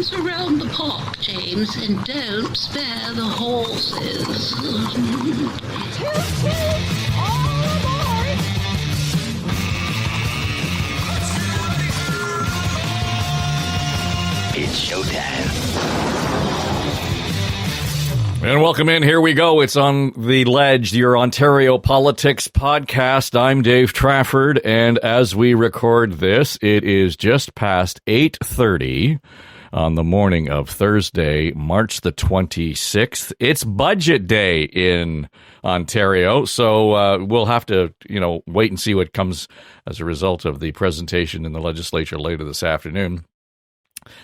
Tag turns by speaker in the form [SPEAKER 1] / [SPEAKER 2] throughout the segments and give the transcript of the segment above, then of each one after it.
[SPEAKER 1] hands around the pot, James, and don't spare the horses.
[SPEAKER 2] All aboard!
[SPEAKER 3] It's showtime.
[SPEAKER 4] And welcome in. Here we go. It's On the Ledge, your Ontario Politics podcast. I'm Dave Trafford, and as we record this, it is just past 8:30 on the morning of Thursday, March the 26th. It's budget day in Ontario, so we'll have to, wait and see what comes as a result of the presentation in the legislature later this afternoon.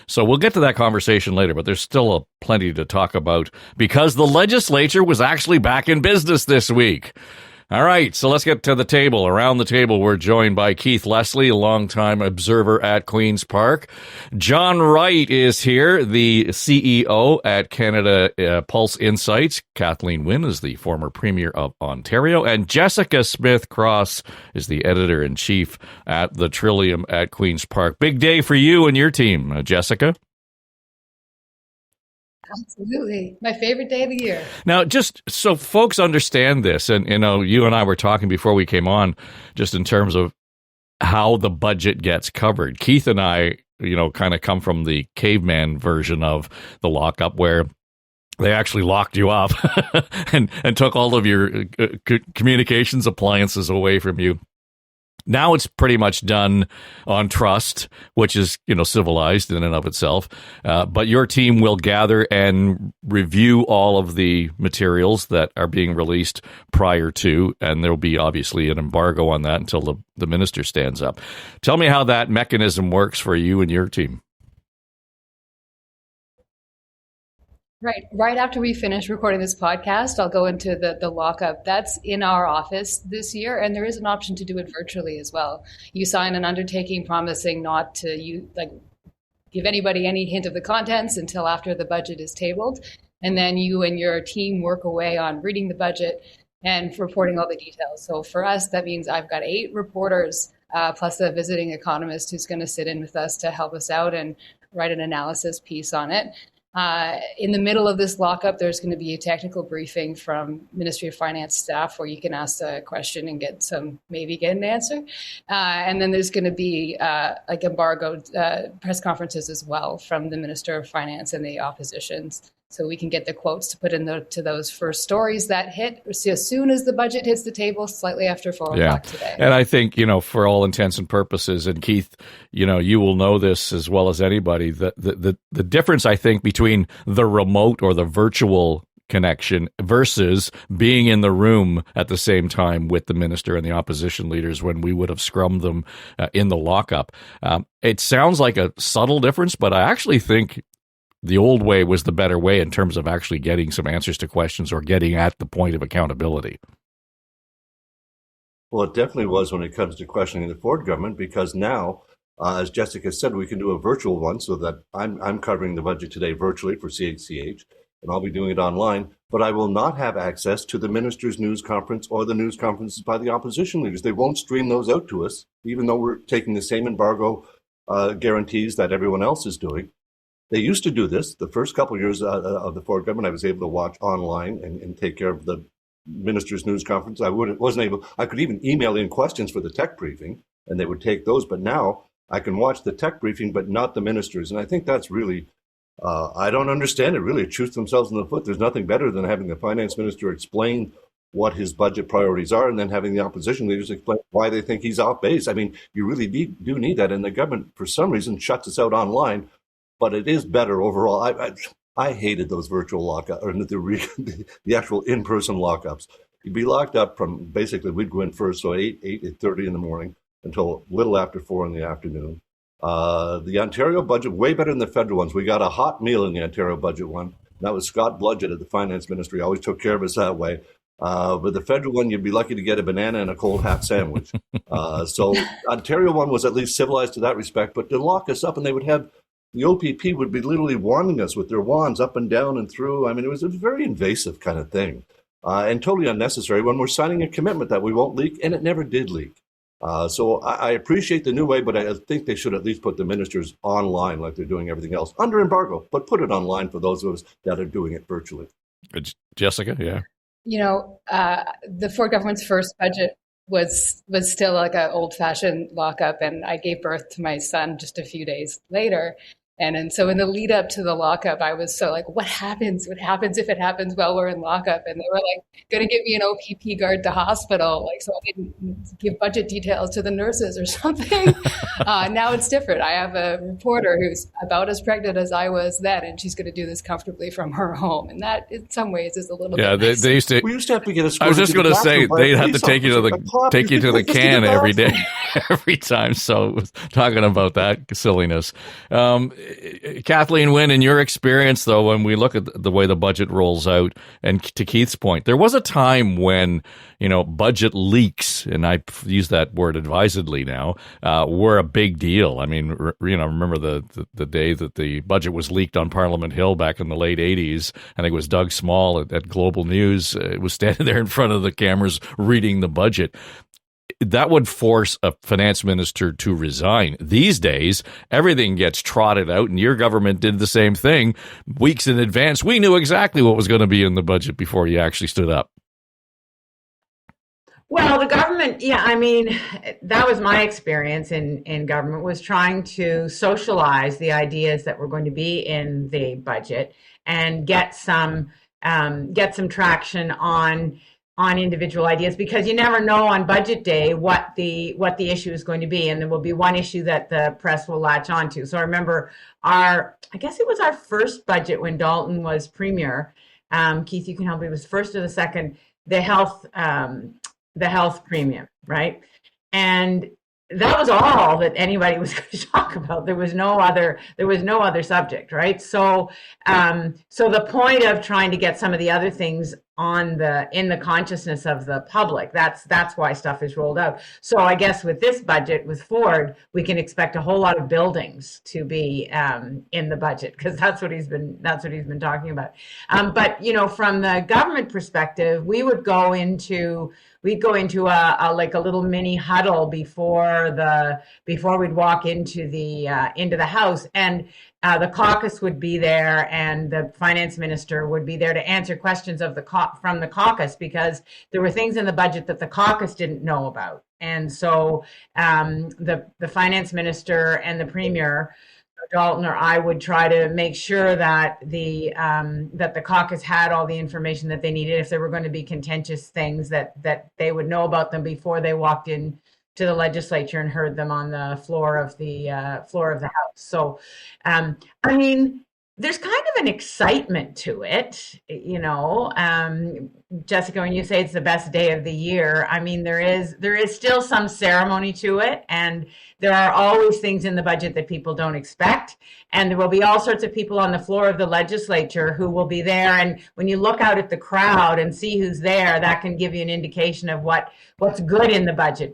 [SPEAKER 4] So we'll get to that conversation later, but there's still plenty to talk about because the legislature was actually back in business this week. All right, so let's get to the table. Around the table, we're joined by Keith Leslie, a longtime observer at Queen's Park. John Wright is here, the CEO at Canada Pulse Insights. Kathleen Wynne is the former Premier of Ontario. And Jessica Smith-Cross is the Editor-in-Chief at the Trillium at Queen's Park. Big day for you and your team, Jessica.
[SPEAKER 5] Absolutely. My favorite day of the year.
[SPEAKER 4] Now, just so folks understand this, and you and I were talking before we came on, just in terms of how the budget gets covered. Keith and I, kind of come from the caveman version of the lockup where they actually locked you up and took all of your communications appliances away from you. Now it's pretty much done on trust, which is, civilized in and of itself. But your team will gather and review all of the materials that are being released prior to, and there will be obviously an embargo on that until the minister stands up. Tell me how that mechanism works for you and your team.
[SPEAKER 5] Right after we finish recording this podcast, I'll go into the lockup. That's in our office this year, and there is an option to do it virtually as well. You sign an undertaking promising not to give anybody any hint of the contents until after the budget is tabled, and then you and your team work away on reading the budget and reporting all the details. So for us, that means I've got 8 reporters plus a visiting economist who's going to sit in with us to help us out and write an analysis piece on it. In the middle of this lockup, there's going to be a technical briefing from Ministry of Finance staff where you can ask a question and maybe get an answer. And then there's going to be embargoed press conferences as well from the Minister of Finance and the oppositions. So we can get the quotes to put to those first stories that hit as soon as the budget hits the table, slightly after 4 o'clock today.
[SPEAKER 4] And I think, for all intents and purposes, and Keith, you will know this as well as anybody, the difference, I think, between the remote or the virtual connection versus being in the room at the same time with the minister and the opposition leaders when we would have scrummed them in the lockup. It sounds like a subtle difference, but I actually think the old way was the better way in terms of actually getting some answers to questions or getting at the point of accountability.
[SPEAKER 6] Well, it definitely was when it comes to questioning the Ford government, because now, as Jessica said, we can do a virtual one, so that I'm covering the budget today virtually for CHCH, and I'll be doing it online, but I will not have access to the minister's news conference or the news conferences by the opposition leaders. They won't stream those out to us, even though we're taking the same embargo guarantees that everyone else is doing. They used to do this. The first couple of years of the Ford government, I was able to watch online and take care of the minister's news conference. I could even email in questions for the tech briefing, and they would take those. But now I can watch the tech briefing, but not the ministers. And I think that's really, I don't understand it, really. It shoots themselves in the foot. There's nothing better than having the finance minister explain what his budget priorities are, and then having the opposition leaders explain why they think he's off base. I mean, you really do need that. And the government, for some reason, shuts us out online. But it is better overall. I hated those virtual lockups, or the actual in-person lockups. You'd be locked up from, basically, we'd go in first, so 8:30 in the morning until a little after 4 in the afternoon. The Ontario budget, way better than the federal ones. We got a hot meal in the Ontario budget one. That was Scott Bludgett at the finance ministry. Always took care of us that way. But the federal one, you'd be lucky to get a banana and a cold half sandwich. So Ontario one was at least civilized to that respect, but to lock us up, and they would have, the OPP would be literally wanding us with their wands up and down and through. I mean, it was a very invasive kind of thing, and totally unnecessary when we're signing a commitment that we won't leak, and it never did leak. So I appreciate the new way, but I think they should at least put the ministers online like they're doing everything else under embargo, but put it online for those of us that are doing it virtually.
[SPEAKER 4] Jessica, yeah.
[SPEAKER 5] The Ford government's first budget was still like an old-fashioned lockup, and I gave birth to my son just a few days later. And so in the lead up to the lockup, I was so like, what happens? What happens if it happens while we're in lockup? And they were like, going to give me an OPP guard to hospital, like, so I didn't give budget details to the nurses or something. Now it's different. I have a reporter who's about as pregnant as I was then, and she's going to do this comfortably from her home. And that, in some ways, is a little bit nicer.
[SPEAKER 4] They used to.
[SPEAKER 6] We used to have to get a.
[SPEAKER 4] I was just going to say they'd have to take you to the can every day, every time. So talking about that silliness. Kathleen Wynne, in your experience, though, when we look at the way the budget rolls out, and to Keith's point, there was a time when, budget leaks, and I use that word advisedly now, were a big deal. I mean, remember the day that the budget was leaked on Parliament Hill back in the late 80s. I think it was Doug Small at Global News was standing there in front of the cameras reading the budget. That would force a finance minister to resign. These days, everything gets trotted out, and your government did the same thing weeks in advance. We knew exactly what was going to be in the budget before you actually stood up.
[SPEAKER 2] Well, the government, that was my experience in government, was trying to socialize the ideas that were going to be in the budget and get some traction on individual ideas, because you never know on budget day what the issue is going to be, and there will be one issue that the press will latch onto. So I remember I guess it was our first budget when Dalton was premier. Keith, you can help me. It was first or the second, the health premium, right? And that was all that anybody was going to talk about. There was no other subject, right? So the point of trying to get some of the other things in the consciousness of the public, that's why stuff is rolled out. So I guess with this budget, with Ford, we can expect a whole lot of buildings to be in the budget, because that's what he's been talking about. But from the government perspective, we'd go into a little mini huddle before we'd walk into the House, and the caucus would be there, and the finance minister would be there to answer questions from the caucus, because there were things in the budget that the caucus didn't know about. And so the finance minister and the premier, Dalton or I, would try to make sure that the caucus had all the information that they needed. If there were going to be contentious things, that they would know about them before they walked in to the legislature and heard them on the floor of the House. So, there's kind of an excitement to it, Jessica, when you say it's the best day of the year, there is still some ceremony to it, and there are always things in the budget that people don't expect, and there will be all sorts of people on the floor of the legislature who will be there, and when you look out at the crowd and see who's there, that can give you an indication of what's good in the budget,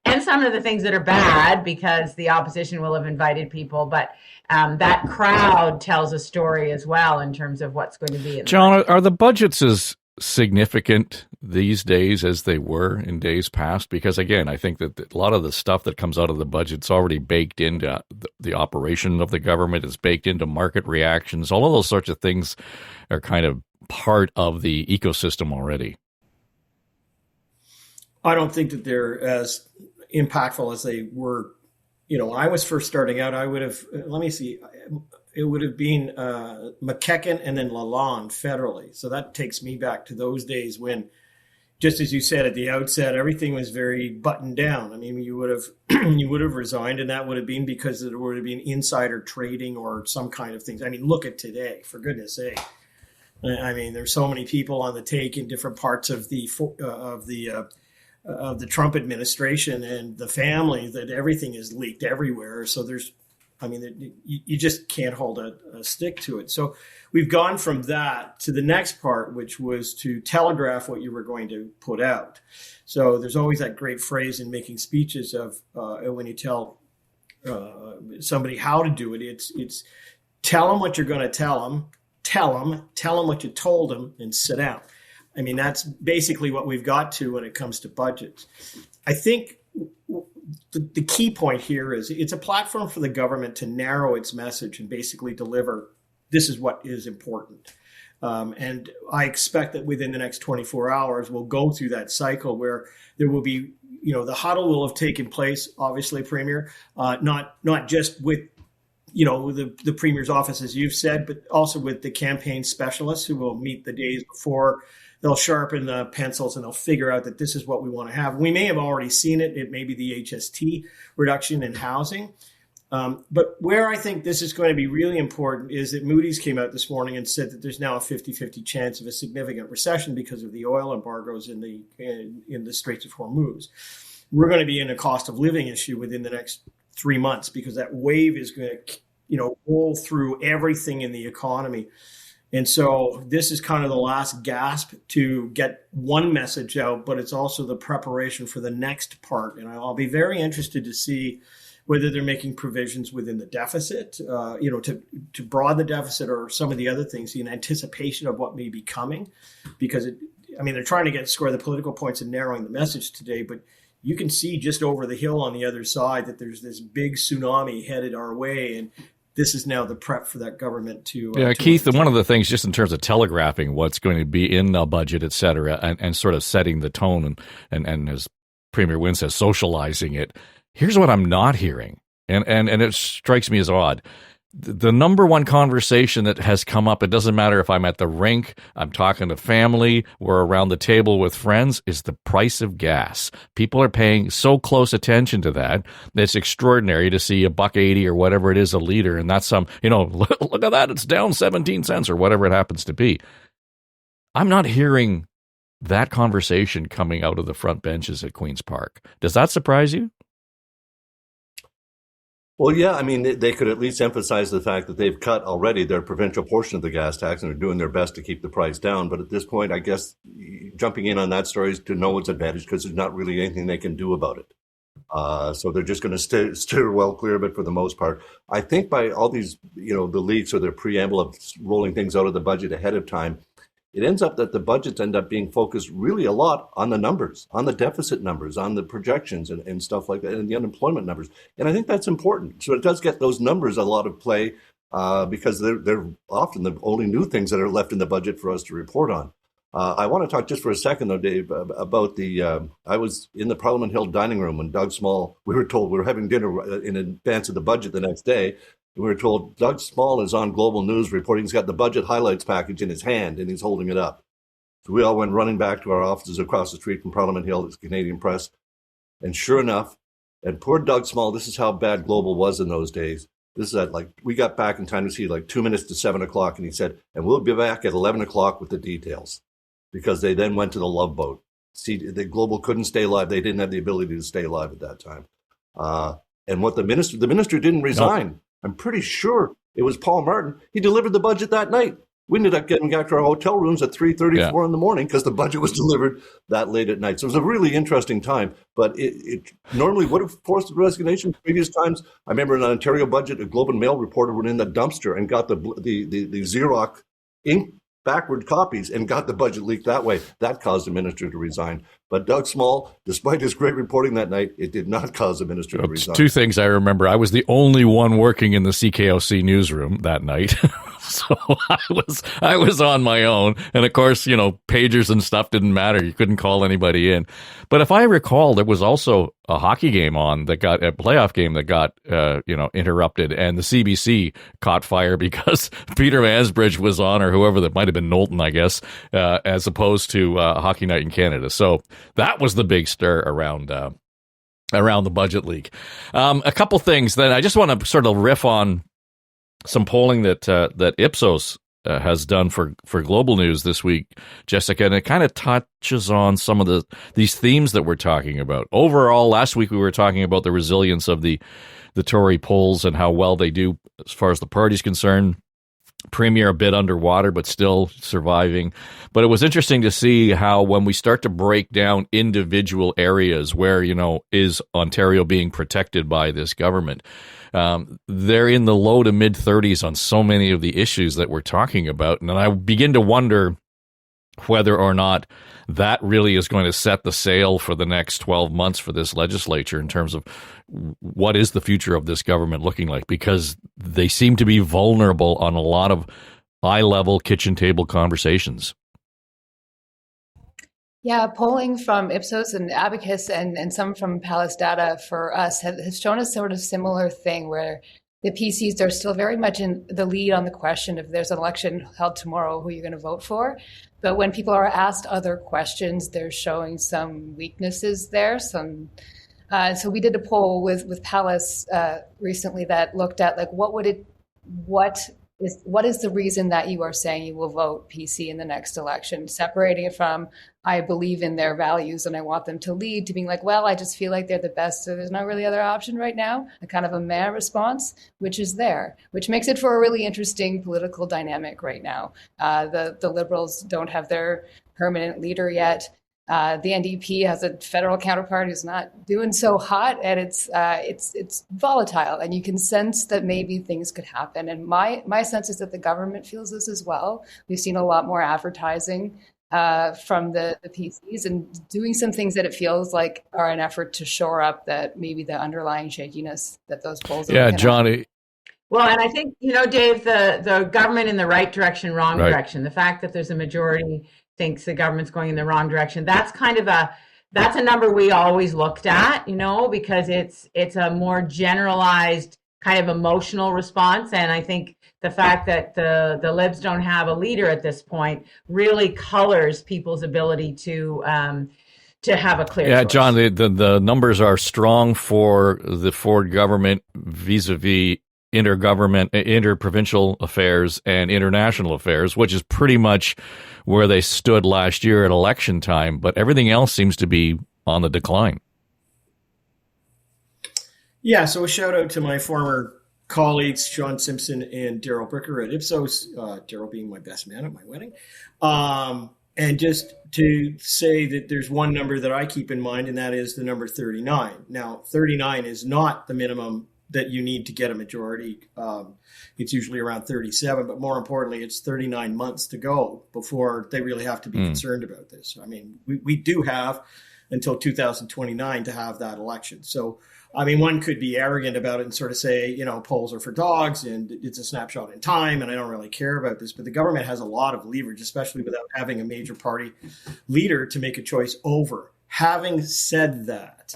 [SPEAKER 2] and some of the things that are bad, because the opposition will have invited people, but that crowd tells a story as well in terms of what's going to be in the budget.
[SPEAKER 4] Are the budgets as significant these days as they were in days past? Because again, I think that a lot of the stuff that comes out of the budget's already baked into the operation of the government. It's baked into market reactions. All of those sorts of things are kind of part of the ecosystem already.
[SPEAKER 7] I don't think that they're as impactful as they were. When I was first starting out, I would have, it would have been McKechnie and then Lalonde federally. So that takes me back to those days when, just as you said at the outset, everything was very buttoned down. You would have resigned, and that would have been because there would have been insider trading or some kind of things. Look at today, for goodness sake. There's so many people on the take in different parts of the Trump administration and the family, that everything is leaked everywhere. So you just can't hold a stick to it. So we've gone from that to the next part, which was to telegraph what you were going to put out. So there's always that great phrase in making speeches of when you tell somebody how to do it, it's tell them what you're going to tell them, tell them what you told them, and sit down. That's basically what we've got to when it comes to budgets. I think the key point here is it's a platform for the government to narrow its message and basically deliver, this is what is important. And I expect that within the next 24 hours, we'll go through that cycle where there will be, the huddle will have taken place, obviously, Premier, not just with, the Premier's office, as you've said, but also with the campaign specialists who will meet the days before. They'll sharpen the pencils and they'll figure out that this is what we want to have. We may have already seen it. It may be the HST reduction in housing. But where I think this is going to be really important is that Moody's came out this morning and said that there's now a 50-50 chance of a significant recession because of the oil embargoes in the Straits of Hormuz. We're going to be in a cost of living issue within the next 3 months because that wave is going to, roll through everything in the economy. And so this is kind of the last gasp to get one message out, but it's also the preparation for the next part. And I'll be very interested to see whether they're making provisions within the deficit, to broaden the deficit or some of the other things in anticipation of what may be coming. Because, they're trying to score the political points and narrowing the message today, but you can see just over the hill on the other side that there's this big tsunami headed our way. And this is now the prep for that government to.
[SPEAKER 4] Keith, one of the things just in terms of telegraphing what's going to be in the budget, et cetera, and sort of setting the tone and as Premier Wynne says, socializing it. Here's what I'm not hearing, and it strikes me as odd. The number one conversation that has come up, it doesn't matter if I'm at the rink, I'm talking to family, we're around the table with friends, is the price of gas. People are paying so close attention to that. It's extraordinary to see $1.80 or whatever it is a liter, and that's some, look at that, it's down 17 cents or whatever it happens to be. I'm not hearing that conversation coming out of the front benches at Queen's Park. Does that surprise you?
[SPEAKER 6] Well, yeah, they could at least emphasize the fact that they've cut already their provincial portion of the gas tax and are doing their best to keep the price down. But at this point, I guess jumping in on that story is to no one's advantage because there's not really anything they can do about it. So they're just going to steer well clear of it for the most part. I think by all these, the leaks or their preamble of rolling things out of the budget ahead of time, it ends up that the budgets end up being focused really a lot on the numbers, on the deficit numbers, on the projections and stuff like that, and the unemployment numbers. And I think that's important. So it does get those numbers a lot of play because they're often the only new things that are left in the budget for us to report on. I want to talk just for a second, though, Dave, about I was in the Parliament Hill dining room when Doug Small, we were told we were having dinner in advance of the budget the next day. We were told Doug Small is on Global News reporting he's got the budget highlights package in his hand and he's holding it up. So we all went running back to our offices across the street from Parliament Hill, it's Canadian Press. And sure enough, and poor Doug Small, this is how bad Global was in those days. This is we got back in time to see 2 minutes to 7 o'clock. And he said, and we'll be back at 11 o'clock with the details because they then went to the Love Boat. See, the Global couldn't stay live. They didn't have the ability to stay live at that time. And what the minister didn't resign. No. I'm pretty sure it was Paul Martin. He delivered the budget that night. We ended up getting back to our hotel rooms at 3:34 in the morning because the budget was delivered that late at night. So it was a really interesting time. But it normally would have forced resignation. Previous times, I remember in an Ontario budget, a Globe and Mail reporter went in the dumpster and got the Xerox ink backward copies and got the budget leaked that way. That caused the minister to resign. But Doug Small, despite his great reporting that night, it did not cause the minister to resign. Two
[SPEAKER 4] things I remember. I was the only one working in the CKOC newsroom that night. So I was on my own. And of course, pagers and stuff didn't matter. You couldn't call anybody in. But if I recall, there was also a hockey game on that got a playoff game that got, interrupted. And the CBC caught fire because Peter Mansbridge was on, or whoever that might have been Knowlton, I guess, as opposed to Hockey Night in Canada. So that was the big stir around the budget leak. A couple things that I just want to sort of riff on some polling that Ipsos has done for Global News this week, Jessica, and it kind of touches on some of these themes that we're talking about. Overall, last week we were talking about the resilience of the Tory polls and how well they do as far as the party's concerned. Premier a bit underwater, but still surviving. But it was interesting to see how when we start to break down individual areas where, is Ontario being protected by this government, they're in the low to mid 30s on so many of the issues that we're talking about. And I begin to wonder, whether or not that really is going to set the sail for the next 12 months for this legislature in terms of what is the future of this government looking like, because they seem to be vulnerable on a lot of high-level kitchen table conversations.
[SPEAKER 5] Yeah, polling from Ipsos and Abacus and some from Palace Data for us has shown a sort of similar thing where the PCs are still very much in the lead on the question if there's an election held tomorrow, who you're going to vote for. But when people are asked other questions, they're showing some weaknesses there. So we did a poll with Palace recently that looked at like what is the reason that you are saying you will vote PC in the next election, separating it from I believe in their values and I want them to lead, to being like, well, I just feel like they're the best, so there's no really other option right now, a kind of a meh response, which is there, which makes it for a really interesting political dynamic right now. The Liberals don't have their permanent leader yet. The NDP has a federal counterpart who's not doing so hot, and it's volatile, and you can sense that maybe things could happen. And my sense is that the government feels this as well. We've seen a lot more advertising from the PCs and doing some things that it feels like are an effort to shore up that maybe the underlying shakiness that those polls.
[SPEAKER 4] Yeah, Johnny.
[SPEAKER 2] Well, and I think, Dave, the government in the right direction, wrong
[SPEAKER 4] Right.
[SPEAKER 2] direction. The fact that there's a majority thinks the government's going in the wrong direction. That's kind of that's a number we always looked at, because it's a more generalized kind of emotional response. And I think the fact that the Libs don't have a leader at this point really colors people's ability to have a clear choice.
[SPEAKER 4] John, the numbers are strong for the Ford government vis-a-vis interprovincial affairs and international affairs, which is pretty much where they stood last year at election time, but everything else seems to be on the decline.
[SPEAKER 7] Yeah, so a shout out to my former colleagues, Sean Simpson and Daryl Bricker at Ipsos, Daryl being my best man at my wedding. And just to say that there's one number that I keep in mind, and that is the number 39. Now, 39 is not the minimum that you need to get a majority. It's usually around 37, but more importantly, it's 39 months to go before they really have to be concerned about this. I mean, we do have until 2029 to have that election. So, I mean, one could be arrogant about it and sort of say, polls are for dogs and it's a snapshot in time and I don't really care about this. But the government has a lot of leverage, especially without having a major party leader to make a choice over. Having said that,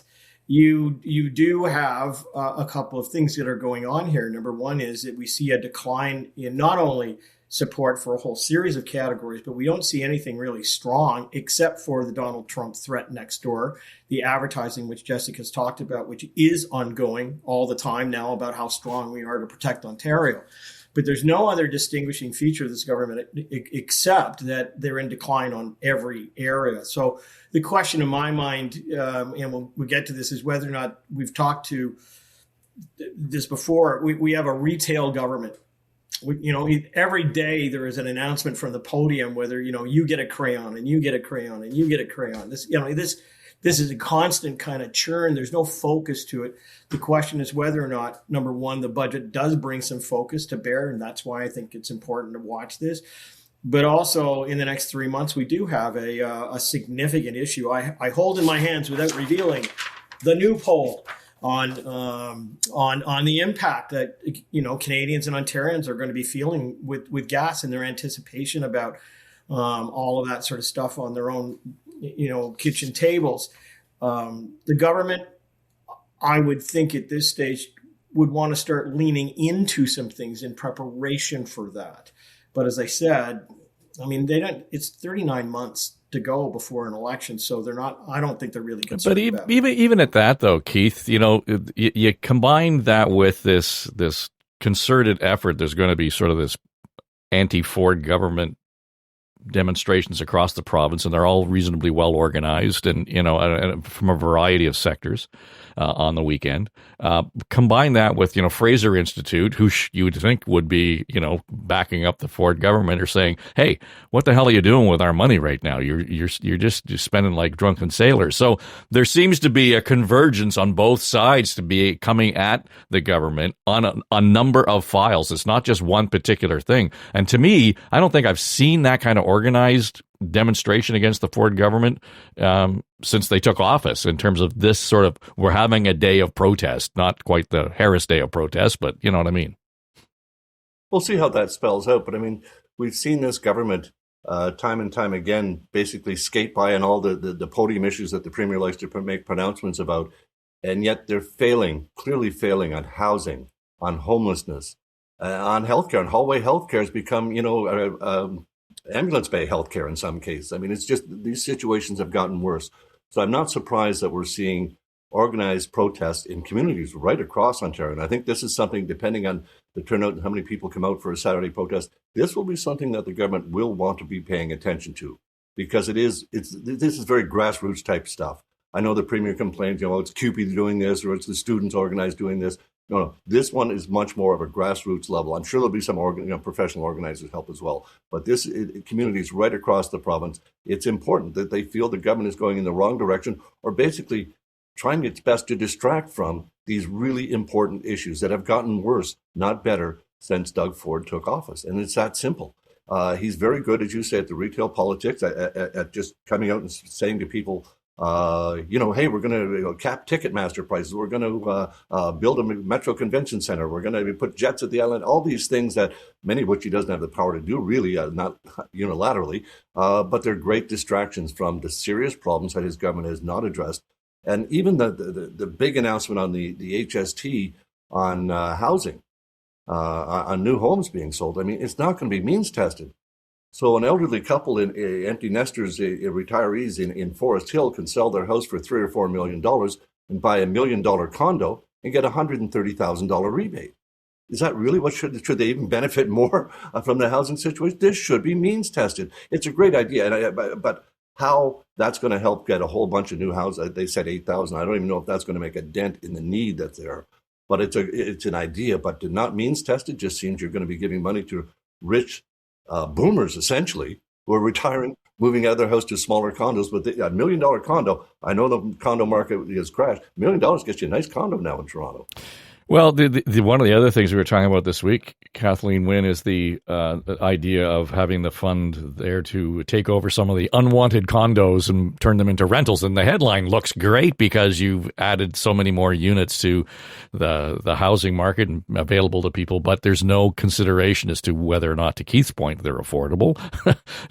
[SPEAKER 7] you do have a couple of things that are going on here. Number one is that we see a decline in not only support for a whole series of categories, but we don't see anything really strong except for the Donald Trump threat next door, the advertising, which Jessica's talked about, which is ongoing all the time now about how strong we are to protect Ontario. But there's no other distinguishing feature of this government except that they're in decline on every area. So the question in my mind, and we'll get to this, is whether or not we've talked to this before. We have a retail government. Every day there is an announcement from the podium whether, you get a crayon and you get a crayon and you get a crayon. This is a constant kind of churn. There's no focus to it. The question is whether or not, number one, the budget does bring some focus to bear, and that's why I think it's important to watch this. But also, in the next 3 months, we do have a significant issue. I hold in my hands, without revealing, the new poll on the impact that Canadians and Ontarians are going to be feeling with gas and their anticipation about all of that sort of stuff on their own kitchen tables. The government, I would think at this stage, would want to start leaning into some things in preparation for that. But as I said, I mean, it's 39 months to go before an election, so I don't think they're really concerned about it.
[SPEAKER 4] Even at that, though, Keith, you combine that with this concerted effort. There's going to be sort of this anti-Ford government demonstrations across the province, and they're all reasonably well organized, and from a variety of sectors on the weekend. Combine that with Fraser Institute, who you would think would be backing up the Ford government, or saying, "Hey, what the hell are you doing with our money right now? You're just spending like drunken sailors." So there seems to be a convergence on both sides to be coming at the government on a number of files. It's not just one particular thing. And to me, I don't think I've seen that kind of organized demonstration against the Ford government since they took office, in terms of this sort of, we're having a day of protest, not quite the Harris day of protest, but you know what I mean.
[SPEAKER 6] We'll see how that spells out. But I mean, we've seen this government time and time again basically skate by on all the podium issues that the Premier likes to make pronouncements about. And yet they're clearly failing on housing, on homelessness, on healthcare. And hallway healthcare has become, ambulance bay healthcare in some cases. I mean, it's just, these situations have gotten worse. So I'm not surprised that we're seeing organized protests in communities right across Ontario. And I think this is something, depending on the turnout and how many people come out for a Saturday protest, this will be something that the government will want to be paying attention to, because this is very grassroots type stuff. I know the Premier complains, it's CUPE doing this, or it's the students organized doing this. No, this one is much more of a grassroots level. I'm sure there'll be some professional organizers help as well. But communities right across the province, it's important that they feel the government is going in the wrong direction, or basically trying its best to distract from these really important issues that have gotten worse, not better, since Doug Ford took office. And it's that simple. He's very good, as you say, at the retail politics, at just coming out and saying to people, hey, we're going to cap Ticketmaster prices. We're going to build a Metro Convention Center. We're going to put jets at the island. All these things that many of which he doesn't have the power to do, really, not unilaterally, but they're great distractions from the serious problems that his government has not addressed. And even the big announcement on the HST on housing, on new homes being sold, I mean, it's not going to be means tested. So an elderly couple, empty nesters, retirees in Forest Hill can sell their house for $3 or $4 million and buy $1 million condo and get a $130,000 rebate. Is that really what should they even benefit more from the housing situation? This should be means tested. It's a great idea, but how that's going to help get a whole bunch of new houses? They said 8,000. I don't even know if that's going to make a dent in the need that's there. But it's an idea. But to not means tested just seems you're going to be giving money to rich boomers, essentially, who are retiring, moving out of their house to smaller condos. But $1 million condo, I know the condo market has crashed. $1 million gets you a nice condo now in Toronto.
[SPEAKER 4] Well, the one of the other things we were talking about this week, Kathleen Wynne, is the idea of having the fund there to take over some of the unwanted condos and turn them into rentals. And the headline looks great because you've added so many more units to the housing market and available to people, but there's no consideration as to whether or not, to Keith's point, they're affordable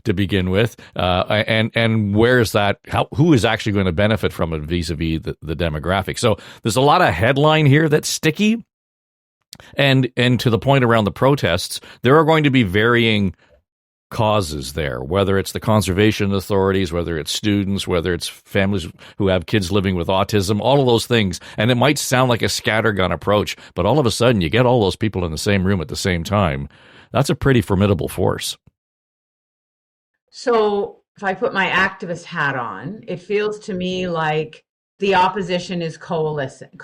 [SPEAKER 4] to begin with. And where is that? Who is actually going to benefit from it vis-a-vis the demographic? So there's a lot of headline here that's sticky. And to the point around the protests, there are going to be varying causes there, whether it's the conservation authorities, whether it's students, whether it's families who have kids living with autism, all of those things. And it might sound like a scattergun approach, but all of a sudden you get all those people in the same room at the same time. That's a pretty formidable force.
[SPEAKER 2] So if I put my activist hat on, it feels to me like the opposition is coalescing.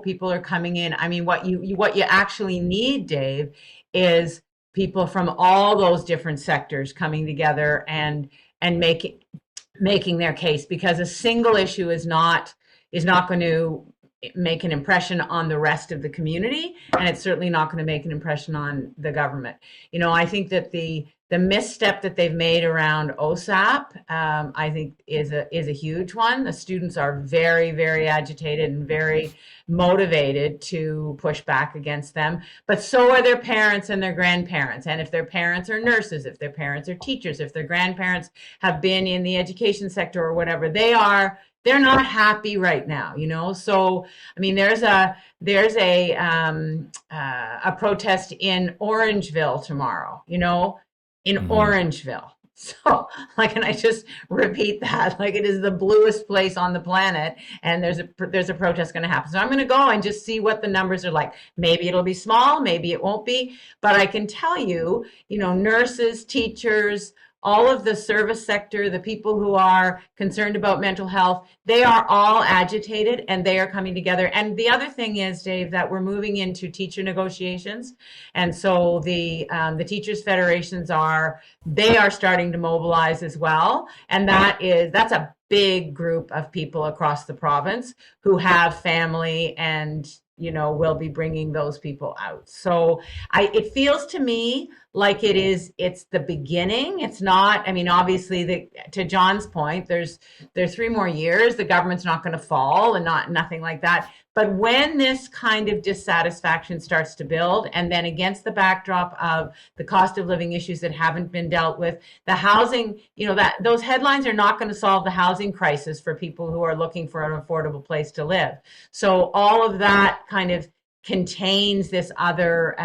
[SPEAKER 2] People are coming in. I mean, what you actually need, Dave, is people from all those different sectors coming together and making their case, because a single issue is not going to make an impression on the rest of the community, and it's certainly not going to make an impression on the government. I think that the misstep that they've made around OSAP, I think is a huge one. The students are very, very agitated and very motivated to push back against them, but so are their parents and their grandparents. And if their parents are nurses, if their parents are teachers, if their grandparents have been in the education sector or whatever, they're not happy right now, So, I mean, there's a protest in Orangeville tomorrow, in Orangeville. So, can I just repeat that? It is the bluest place on the planet, and there's a protest going to happen. So I'm going to go and just see what the numbers are like. Maybe it'll be small, maybe it won't be, but I can tell you, nurses, teachers, all of the service sector, the people who are concerned about mental health, they are all agitated and they are coming together. And the other thing is, Dave, that we're moving into teacher negotiations. And so the teachers' federations are starting to mobilize as well. And that's a big group of people across the province who have family and will be bringing those people out. So it feels to me like it's the beginning. It's not, I mean, obviously to John's point, there's 3 more years, the government's not going to fall and nothing like that. But when this kind of dissatisfaction starts to build, and then against the backdrop of the cost of living issues that haven't been dealt with, the housing, those headlines are not going to solve the housing crisis for people who are looking for an affordable place to live. So all of that kind of contains these other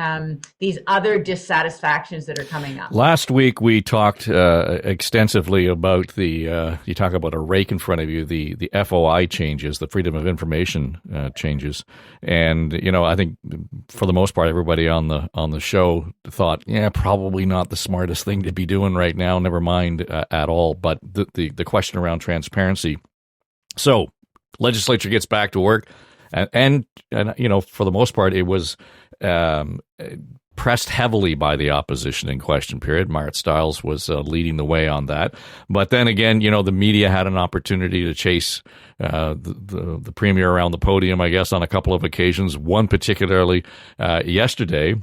[SPEAKER 2] dissatisfactions that are coming up.
[SPEAKER 4] Last week we talked extensively about you talk about a rake in front of you, the FOI changes, the Freedom of Information changes, and I think for the most part everybody on the show thought, probably not the smartest thing to be doing right now. Never mind at all. But the question around transparency. So, legislature gets back to work. And for the most part, it was pressed heavily by the opposition in question period. Marit Stiles was leading the way on that. But then again, the media had an opportunity to chase the premier around the podium, I guess, on a couple of occasions. One particularly yesterday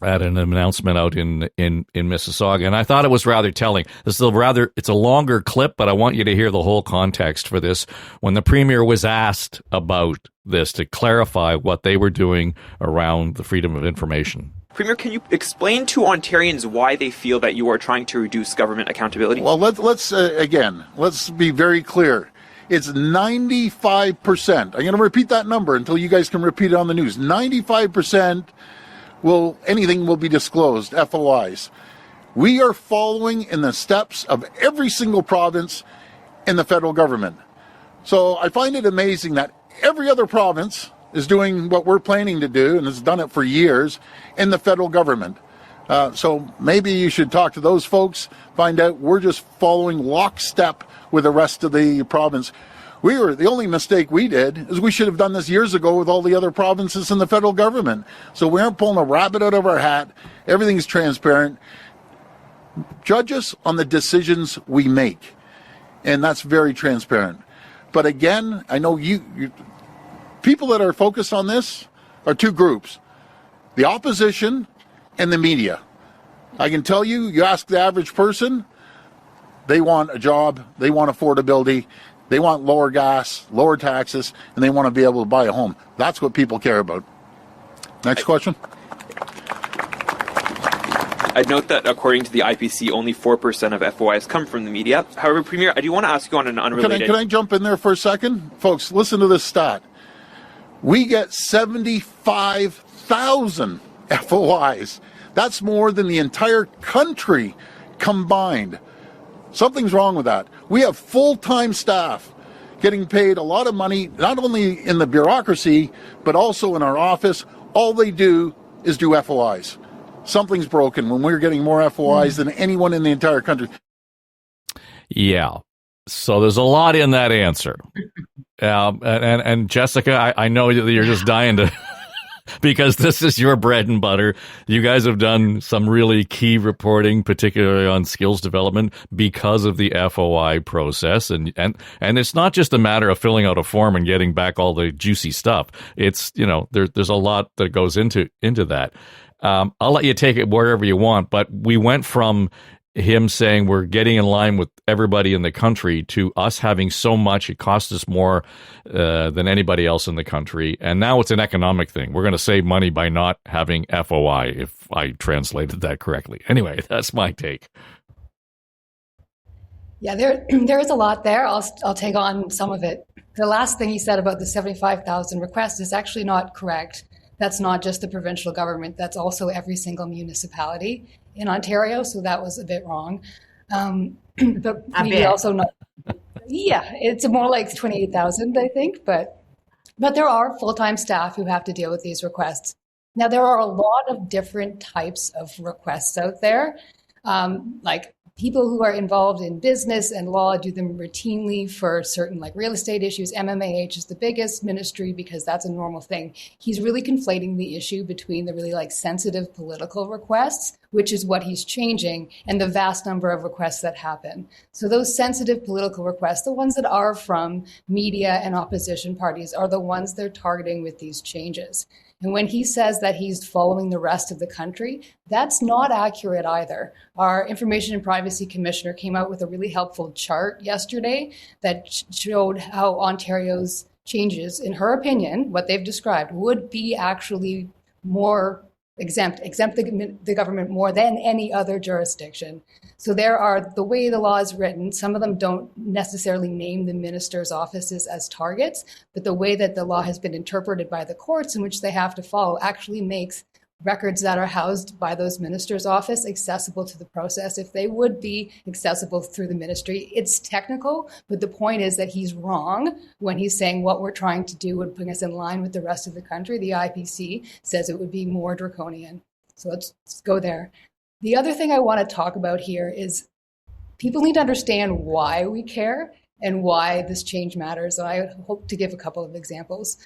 [SPEAKER 4] at an announcement out in Mississauga, and I thought it was rather telling. It's a longer clip, but I want you to hear the whole context for this. When the premier was asked about this to clarify what they were doing around the freedom of information.
[SPEAKER 8] Premier, can you explain to Ontarians why they feel that you are trying to reduce government accountability?
[SPEAKER 9] Well, let's be very clear. It's 95%. I'm going to repeat that number until you guys can repeat it on the news. 95%. Anything will be disclosed, FOIs. We are following in the steps of every single province in the federal government. So I find it amazing that every other province is doing what we're planning to do, and has done it for years, in the federal government. So maybe you should talk to those folks, find out we're just following lockstep with the rest of the province. The only mistake we did is we should have done this years ago with all the other provinces in the federal government. So we aren't pulling a rabbit out of our hat. Everything's transparent. Judge us on the decisions we make. And that's very transparent. But again, I know people that are focused on this are 2 groups. The opposition and the media. I can tell you ask the average person, they want a job, they want affordability, they want lower gas, lower taxes, and they want to be able to buy a home. That's what people care about. Next question.
[SPEAKER 8] I'd note that according to the IPC, only 4% of FOIs come from the media. However, Premier, I do want to ask you on an unrelated...
[SPEAKER 9] Can I jump in there for a second? Folks, listen to this stat. We get 75,000 FOIs. That's more than the entire country combined. Something's wrong with that. We have full-time staff getting paid a lot of money, not only in the bureaucracy, but also in our office. All they do is do FOIs. Something's broken when we're getting more FOIs than anyone in the entire country.
[SPEAKER 4] Yeah. So there's a lot in that answer. And Jessica, I know that you're just dying to... because this is your bread and butter. You guys have done some really key reporting, particularly on skills development, because of the FOI process. And it's not just a matter of filling out a form and getting back all the juicy stuff. It's, there's a lot that goes into that. I'll let you take it wherever you want, but we went from him saying we're getting in line with everybody in the country to us having so much it costs us more than anybody else in the country, and now it's an economic thing. We're going to save money by not having FOI, if I translated that correctly. Anyway, that's my take.
[SPEAKER 5] Yeah, there is a lot there. I'll take on some of it. The last thing he said about the 75,000 requests is actually not correct. That's not just the provincial government. That's also every single municipality in Ontario. So that was a bit wrong. But maybe also not. Yeah, it's more like 28,000, I think. But there are full-time staff who have to deal with these requests. Now, there are a lot of different types of requests out there, like people who are involved in business and law do them routinely for certain like real estate issues. MMAH is the biggest ministry because that's a normal thing. He's really conflating the issue between the really like sensitive political requests, which is what he's changing, and the vast number of requests that happen. So those sensitive political requests, the ones that are from media and opposition parties, are the ones they're targeting with these changes. And when he says that he's following the rest of the country, that's not accurate either. Our Information and Privacy Commissioner came out with a really helpful chart yesterday that showed how Ontario's changes, in her opinion, what they've described, would be actually more exempt the government more than any other jurisdiction. So the way the law is written, some of them don't necessarily name the minister's offices as targets, but the way that the law has been interpreted by the courts in which they have to follow actually makes records that are housed by those ministers' office accessible to the process if they would be accessible through the ministry. It's technical, but the point is that he's wrong when he's saying what we're trying to do would bring us in line with the rest of the country. The IPC says it would be more draconian. So let's go there. The other thing I want to talk about here is people need to understand why we care and why this change matters. And I hope to give a couple of examples.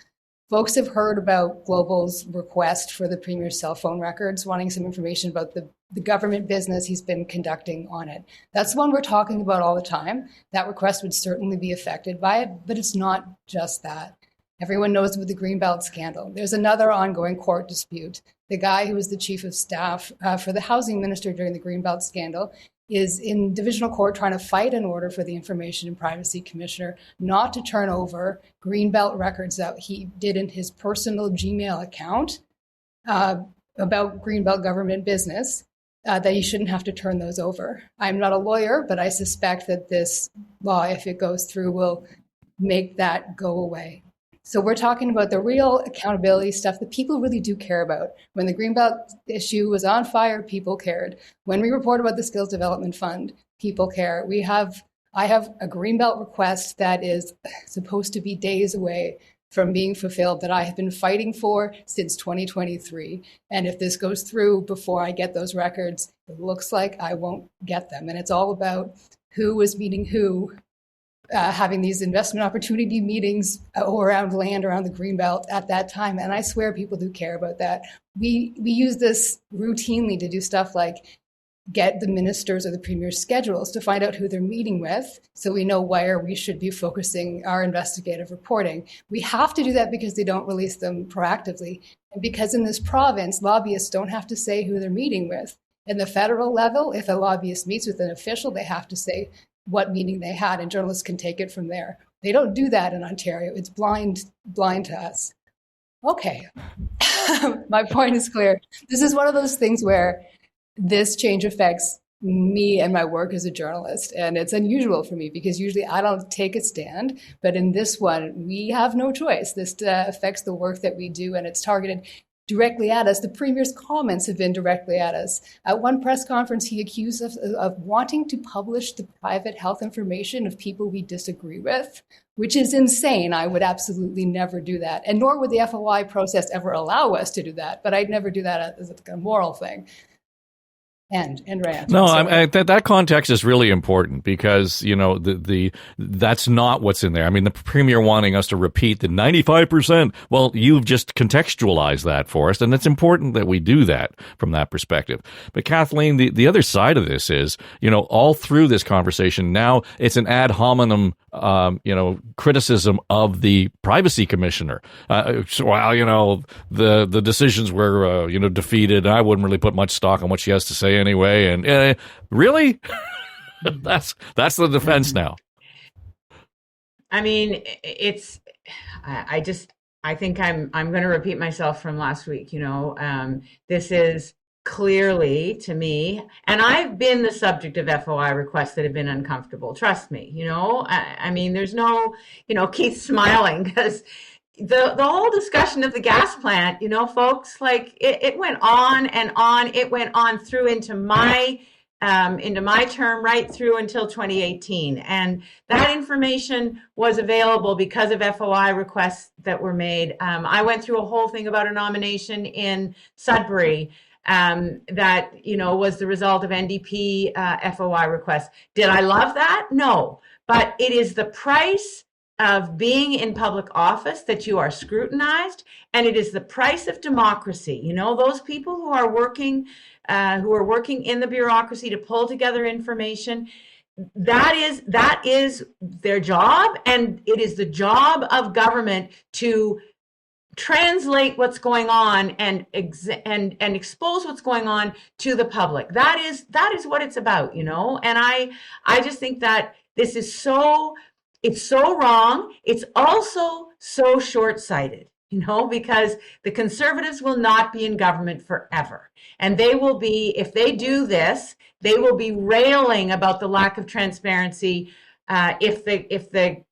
[SPEAKER 5] Folks have heard about Global's request for the Premier's cell phone records, wanting some information about the government business he's been conducting on it. That's one we're talking about all the time. That request would certainly be affected by it, but it's not just that. Everyone knows about the Greenbelt scandal. There's another ongoing court dispute. The guy who was the chief of staff for the housing minister during the Greenbelt scandal is in divisional court trying to fight an order for the Information and Privacy Commissioner not to turn over Greenbelt records that he did in his personal Gmail account about Greenbelt government business, that he shouldn't have to turn those over. I'm not a lawyer, but I suspect that this law, if it goes through, will make that go away. So we're talking about the real accountability stuff that people really do care about. When the Greenbelt issue was on fire, people cared. When we report about the Skills Development Fund, people care. I have a Greenbelt request that is supposed to be days away from being fulfilled that I have been fighting for since 2023. And if this goes through before I get those records, it looks like I won't get them. And it's all about who was meeting who, having these investment opportunity meetings around land around the Greenbelt at that time. And I swear people do care about that. We use this routinely to do stuff like get the ministers or the premier's schedules to find out who they're meeting with so we know where we should be focusing our investigative reporting. We have to do that because they don't release them proactively. And because in this province, lobbyists don't have to say who they're meeting with. In the federal level, if a lobbyist meets with an official, they have to say what meeting they had, and journalists can take it from there. They don't do that in Ontario. It's blind to us. Okay, my point is clear. This is one of those things where this change affects me and my work as a journalist, and it's unusual for me because usually I don't take a stand, but in this one, we have no choice. This affects the work that we do, and it's targeted directly at us. The Premier's comments have been directly at us. At one press conference, he accused us of wanting to publish the private health information of people we disagree with, which is insane. I would absolutely never do that. And nor would the FOI process ever allow us to do that. But I'd never do that as a moral thing. And rant.
[SPEAKER 4] No, that context is really important because, you know, that's not what's in there. I mean, the Premier wanting us to repeat the 95%. Well, you've just contextualized that for us, and it's important that we do that from that perspective. But Kathleen, the other side of this is, you know, all through this conversation now, it's an ad hominem, criticism of the Privacy Commissioner. Well, you know, the decisions were, defeated. I wouldn't really put much stock on what she has to say anyway. And really, that's the defense now.
[SPEAKER 2] I mean, I think I'm going to repeat myself from last week. This is clearly, to me, and I've been the subject of FOI requests that have been uncomfortable. Trust me, I mean, there's no, Keith's smiling because the whole discussion of the gas plant, folks, like it went on and on. It went on through into my term right through until 2018. And that information was available because of FOI requests that were made. I went through a whole thing about a nomination in Sudbury that, was the result of NDP FOI requests. Did I love that? No, but it is the price of being in public office that you are scrutinized, and it is the price of democracy. Those people who are working in the bureaucracy to pull together information, that is their job, and it is the job of government to translate what's going on and expose what's going on to the public. That is what it's about, and I just think that this is it's so wrong. It's also so short-sighted, because the Conservatives will not be in government forever. And they will be, if they do this, they will be railing about the lack of transparency if the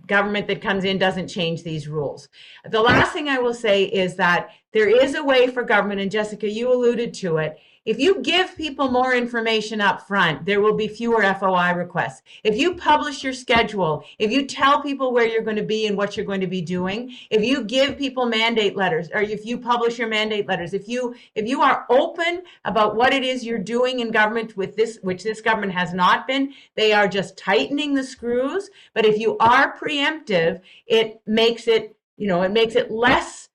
[SPEAKER 2] government that comes in doesn't change these rules. The last thing I will say is that there is a way for government, and Jessica, you alluded to it. If you give people more information up front, there will be fewer FOI requests. If you publish your schedule, if you tell people where you're going to be and what you're going to be doing, if you give people mandate letters, or if you publish your mandate letters, if you are open about what it is you're doing in government with this, which this government has not been, they are just tightening the screws. But if you are preemptive, it makes it less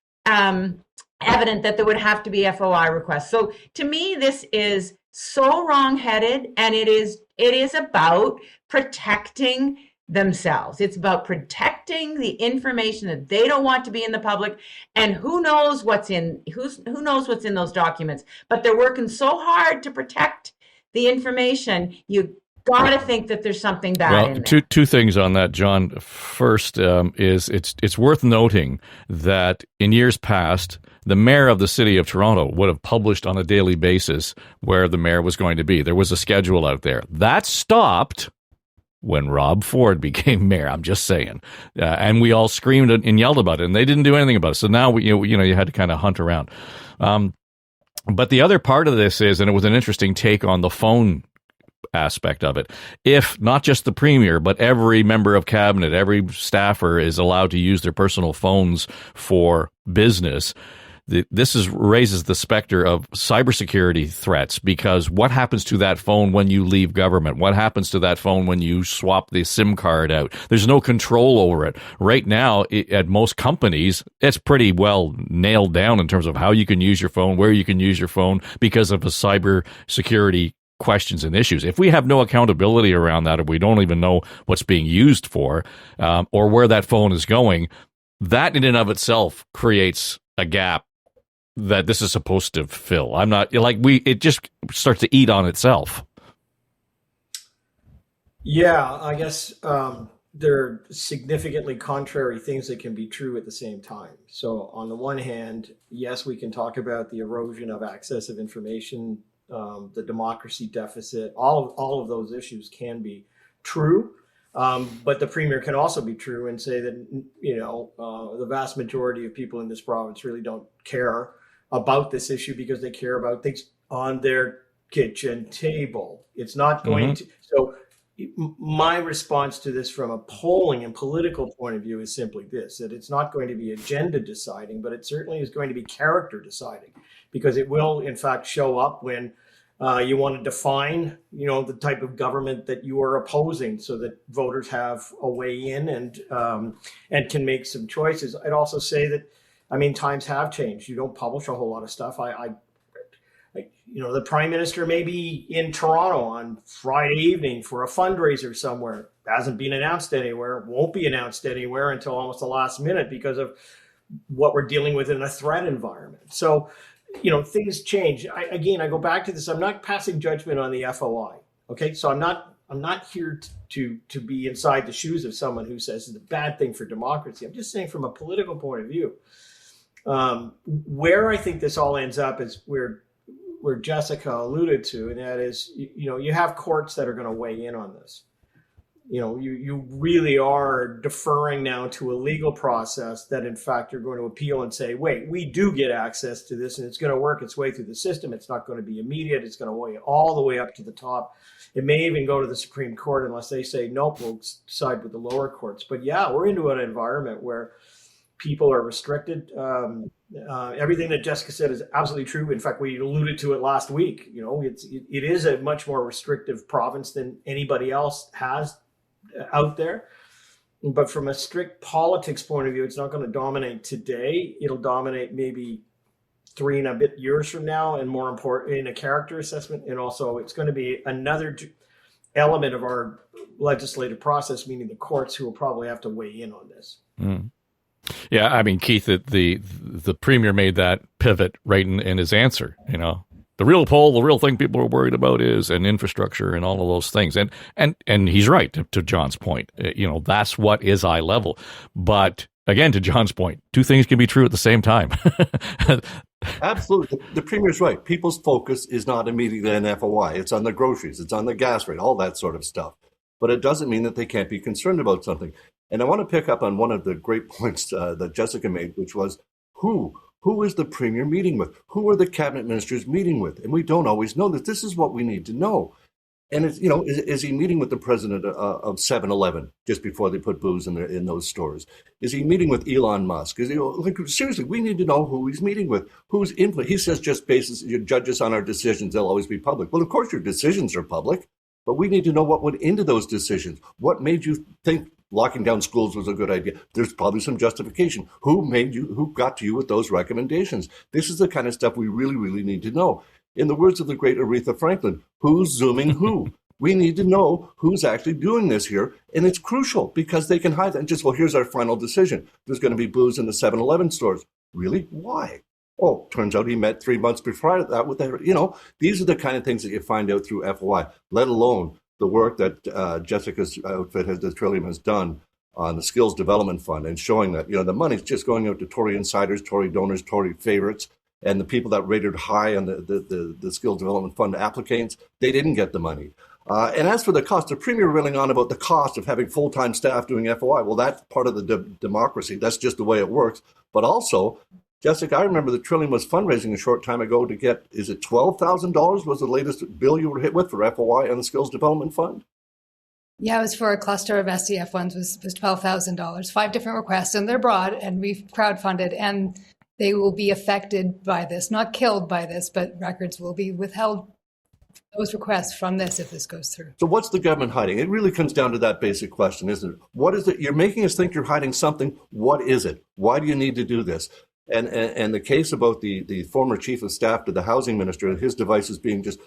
[SPEAKER 2] evident that there would have to be FOI requests. So to me, this is so wrong-headed, and it is about protecting themselves. It's about protecting the information that they don't want to be in the public, and who knows what's in those documents. But they're working so hard to protect the information. You got to think that there's something bad in there.
[SPEAKER 4] Two things on that, John. First, is it's worth noting that in years past, the mayor of the city of Toronto would have published on a daily basis where the mayor was going to be. There was a schedule out there. That stopped when Rob Ford became mayor. I'm just saying. And we all screamed and yelled about it, and they didn't do anything about it. So now, you had to kind of hunt around. But the other part of this is, and it was an interesting take on the phone aspect of it. If not just the premier, but every member of cabinet, every staffer is allowed to use their personal phones for business, this raises the specter of cybersecurity threats, because what happens to that phone when you leave government? What happens to that phone when you swap the SIM card out? There's no control over it. Right now, at most companies, it's pretty well nailed down in terms of how you can use your phone, where you can use your phone, because of the cybersecurity questions and issues. If we have no accountability around that, if we don't even know what's being used for, or where that phone is going, that in and of itself creates a gap that this is supposed to fill. It just starts to eat on itself.
[SPEAKER 7] Yeah, I guess there are significantly contrary things that can be true at the same time. So on the one hand, yes, we can talk about the erosion of access of information, the democracy deficit, all of those issues can be true. But the premier can also be true and say that, the vast majority of people in this province really don't care about this issue because they care about things on their kitchen table. It's not going to. So my response to this from a polling and political point of view is simply this, that it's not going to be agenda deciding, but it certainly is going to be character deciding, because it will, in fact, show up when you want to define, the type of government that you are opposing, so that voters have a way in and can make some choices. I'd also say that, times have changed. You don't publish a whole lot of stuff. The prime minister may be in Toronto on Friday evening for a fundraiser somewhere. Hasn't been announced anywhere. Won't be announced anywhere until almost the last minute because of what we're dealing with in a threat environment. So, things change. I go back to this. I'm not passing judgment on the FOI. Okay, so I'm not here to be inside the shoes of someone who says it's a bad thing for democracy. I'm just saying from a political point of view, where I think this all ends up is where Jessica alluded to, and that is, you have courts that are going to weigh in on this. You really are deferring now to a legal process that, in fact, you're going to appeal and say, wait, we do get access to this, and it's going to work its way through the system. It's not going to be immediate. It's going to weigh all the way up to the top. It may even go to the Supreme Court unless they say, nope, we'll side with the lower courts. But yeah, we're into an environment where people are restricted. Everything that Jessica said is absolutely true. In fact, we alluded to it last week. You know, it is a much more restrictive province than anybody else has out there. But from a strict politics point of view, it's not going to dominate today. It'll dominate maybe 3 and a bit years from now, and more important in a character assessment. And also it's going to be another element of our legislative process, meaning the courts, who will probably have to weigh in on this.
[SPEAKER 4] Mm. Yeah, I mean, Keith, the premier made that pivot right in his answer. You know, the real thing people are worried about is and infrastructure and all of those things. And he's right to John's point. You know, that's what is eye level. But again, to John's point, two things can be true at the same time.
[SPEAKER 6] Absolutely. The premier's right. People's focus is not immediately on FOI. It's on the groceries. It's on the gas rate, all that sort of stuff. But it doesn't mean that they can't be concerned about something. And I want to pick up on one of the great points that Jessica made, which was who is the premier meeting with? Who are the cabinet ministers meeting with? And we don't always know that. This is what we need to know. And it's, you know, is he meeting with the president of 7-Eleven just before they put booze in those stores? Is he meeting with Elon Musk? Is he, like, seriously, we need to know who he's meeting with, who's input. He says just you judge us on our decisions, they'll always be public. Well, of course your decisions are public, but we need to know what went into those decisions. What made you think locking down schools was a good idea? There's probably some justification. Who got to you with those recommendations? This is the kind of stuff we really, really need to know. In the words of the great Aretha Franklin, who's zooming who? We need to know who's actually doing this here. And it's crucial because they can hide that and just, well, here's our final decision. There's going to be booze in the 7-Eleven stores. Really? Why? Oh, turns out he met 3 months before that with that. You know, these are the kind of things that you find out through FOI, let alone the work that Jessica's outfit, the Trillium, has done on the Skills Development Fund and showing that, you know, the money's just going out to Tory insiders, Tory donors, Tory favorites. And the people that rated high on the Skills Development Fund applicants, they didn't get the money. And as for the cost, the premier railing on about the cost of having full-time staff doing FOI. Well, that's part of the democracy. That's just the way it works. But also, Jessica, I remember the Trillium was fundraising a short time ago to get, is it $12,000 was the latest bill you were hit with for FOI and the Skills Development Fund?
[SPEAKER 5] Yeah, it was for a cluster of SDF ones, was $12,000, 5 different requests, and they're broad, and we've crowdfunded, and they will be affected by this, not killed by this, but records will be withheld, those requests from this if this goes through.
[SPEAKER 6] So what's the government hiding? It really comes down to that basic question, isn't it? What is it? You're making us think you're hiding something. What is it? Why do you need to do this? And the case about the former chief of staff to the housing minister and his devices being just,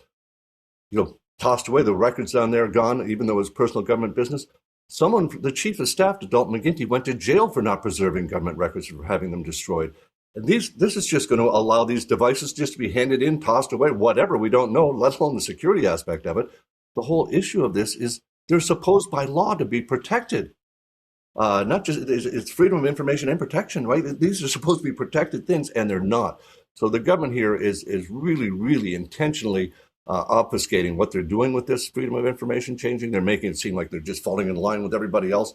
[SPEAKER 6] you know, tossed away, the records down there are gone, even though it was personal government business. The chief of staff to Dalton McGuinty went to jail for not preserving government records, for having them destroyed. And this is just going to allow these devices just to be handed in, tossed away, whatever, we don't know, let alone the security aspect of it. The whole issue of this is they're supposed by law to be protected. Not just, it's freedom of information and protection, right? These are supposed to be protected things, and they're not. So the government here is really, really intentionally obfuscating what they're doing with this freedom of information changing. They're making it seem like they're just falling in line with everybody else.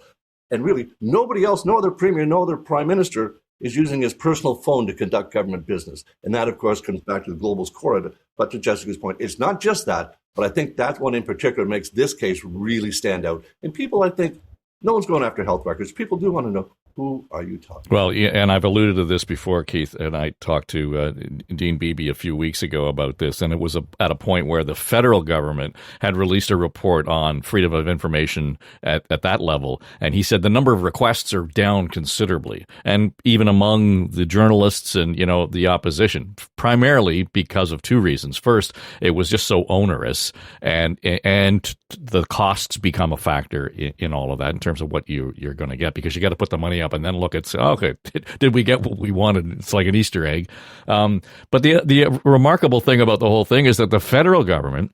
[SPEAKER 6] And really, nobody else, no other premier, no other prime minister is using his personal phone to conduct government business. And that, of course, comes back to the global's core. But to Jessica's point, it's not just that, but I think that one in particular makes this case really stand out. And people, I think, no one's going after health records. People do want to know, who are you talking
[SPEAKER 4] Well, yeah, and I've alluded to this before, Keith, and I talked to Dean Beebe a few weeks ago about this, and it was at a point where the federal government had released a report on freedom of information at that level, and he said the number of requests are down considerably, and even among the journalists and, you know, the opposition, primarily because of 2 reasons. First, it was just so onerous, and the costs become a factor in all of that in terms of what you're going to get, because you got to put the money up and then look at, okay, did we get what we wanted? It's like an Easter egg. But the remarkable thing about the whole thing is that the federal government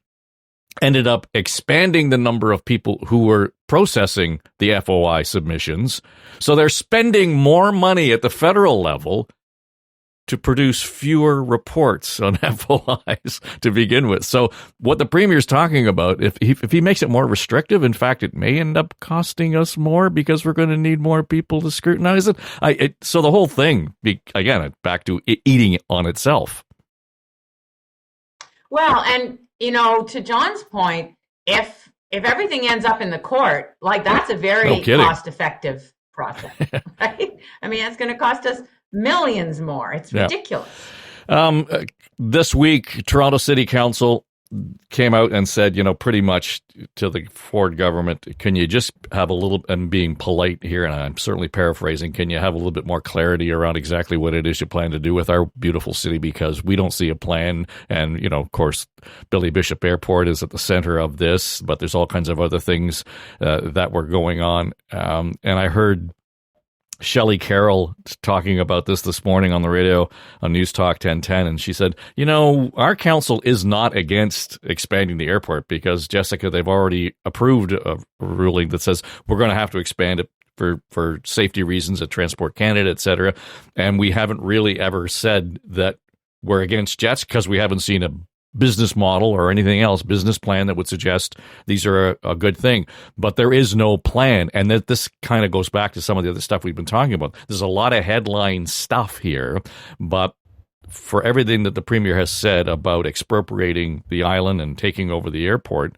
[SPEAKER 4] ended up expanding the number of people who were processing the FOI submissions. So they're spending more money at the federal level to produce fewer reports on FOIs to begin with. So what the premier's talking about, if he makes it more restrictive, in fact, it may end up costing us more because we're going to need more people to scrutinize it. So the whole thing, again, back to eating on itself.
[SPEAKER 2] Well, and, you know, to John's point, if everything ends up in the court, like, that's a very cost-effective process, right? I mean, it's going to cost us millions more. It's ridiculous.
[SPEAKER 4] This week, Toronto City Council came out and said, pretty much to the Ford government, can you just have a little, and being polite here, and I'm certainly paraphrasing, can you have a little bit more clarity around exactly what it is you plan to do with our beautiful city, because we don't see a plan. And, of course, Billy Bishop Airport is at the center of this, but there's all kinds of other things that were going on. And I heard Shelley Carroll talking about this morning on the radio on News Talk 1010, and she said, our council is not against expanding the airport because, Jessica, they've already approved a ruling that says we're going to have to expand it for safety reasons at Transport Canada, et cetera. And we haven't really ever said that we're against jets because we haven't seen a business model or anything else, business plan that would suggest these are a good thing. But there is no plan. And that this kind of goes back to some of the other stuff we've been talking about. There's a lot of headline stuff here, but for everything that the Premier has said about expropriating the island and taking over the airport,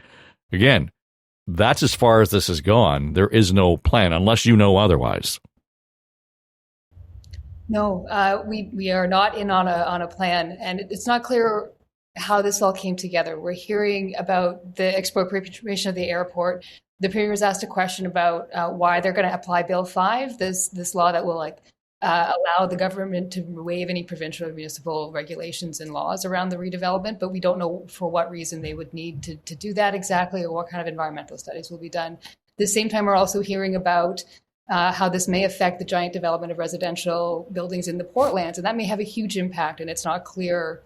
[SPEAKER 4] again, that's as far as this has gone. There is no plan, unless you know otherwise.
[SPEAKER 5] No, we are not in on a plan, and it's not clear how this all came together. We're hearing about the expropriation of the airport. The Premier was asked a question about why they're going to apply Bill 5, this law that will allow the government to waive any provincial or municipal regulations and laws around the redevelopment, but we don't know for what reason they would need to do that exactly, or what kind of environmental studies will be done. At the same time, we're also hearing about how this may affect the giant development of residential buildings in the Portlands, and that may have a huge impact, and it's not clear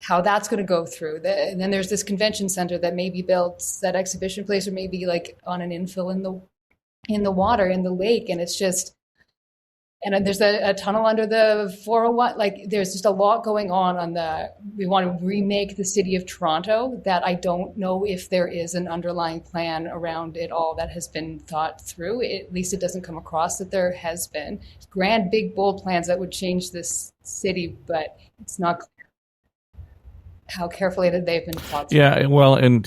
[SPEAKER 5] how that's going to go through. And then there's this convention center that may be built, that exhibition place, or maybe on an infill in the water, in the lake. And it's just, and there's a tunnel under the 401. There's just a lot going on we want to remake the city of Toronto that I don't know if there is an underlying plan around it all that has been thought through. At least it doesn't come across that there has been grand, big, bold plans that would change this city, but it's not clear how carefully that they've been thought through.
[SPEAKER 4] Yeah, well, and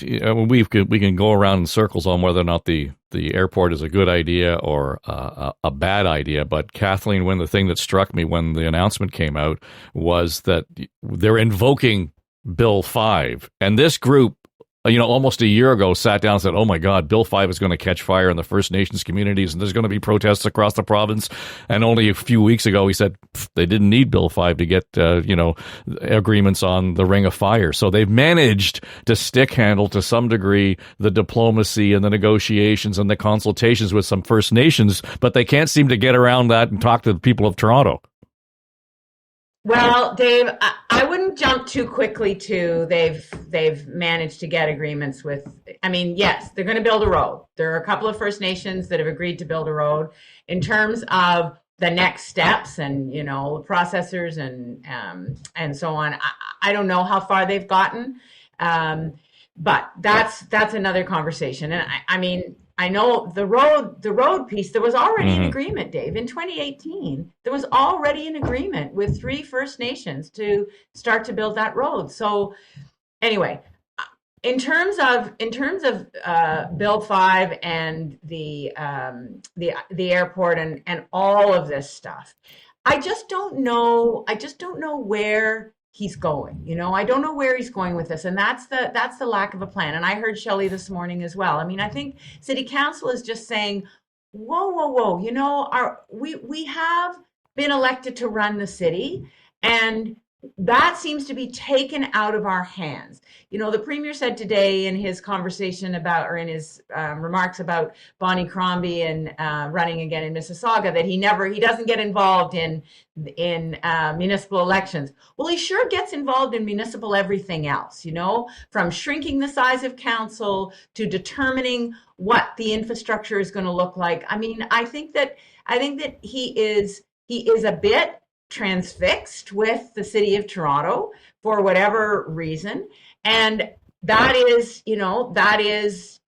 [SPEAKER 4] we can go around in circles on whether or not the airport is a good idea or a bad idea. But Kathleen Wynne, the thing that struck me when the announcement came out was that they're invoking Bill 5, and this group, almost a year ago sat down and said, oh my God, Bill 5 is going to catch fire in the First Nations communities and there's going to be protests across the province. And only a few weeks ago, he said they didn't need Bill 5 to get, agreements on the Ring of Fire. So they've managed to stick handle to some degree the diplomacy and the negotiations and the consultations with some First Nations, but they can't seem to get around that and talk to the people of Toronto.
[SPEAKER 2] Well, Dave, I wouldn't jump too quickly to they've managed to get agreements with. I mean, yes, they're going to build a road. There are a couple of First Nations that have agreed to build a road. In terms of the next steps and processors and so on, I don't know how far they've gotten, but that's another conversation. And I mean, I know the road piece, there was already an agreement, Dave. In 2018, there was already an agreement with 3 First Nations to start to build that road. So anyway, in terms of Bill 5 and the airport and all of this stuff, I just don't know where he's going. I don't know where he's going with this. And that's the lack of a plan. And I heard Shelley this morning as well. I mean, I think City Council is just saying, whoa, we have been elected to run the city, and that seems to be taken out of our hands. The Premier said today in his conversation or in his remarks about Bonnie Crombie and running again in Mississauga, that he doesn't get involved in municipal elections. Well, he sure gets involved in municipal everything else, from shrinking the size of council to determining what the infrastructure is going to look like. I mean, I think that he is a bit transfixed with the city of Toronto for whatever reason, and that is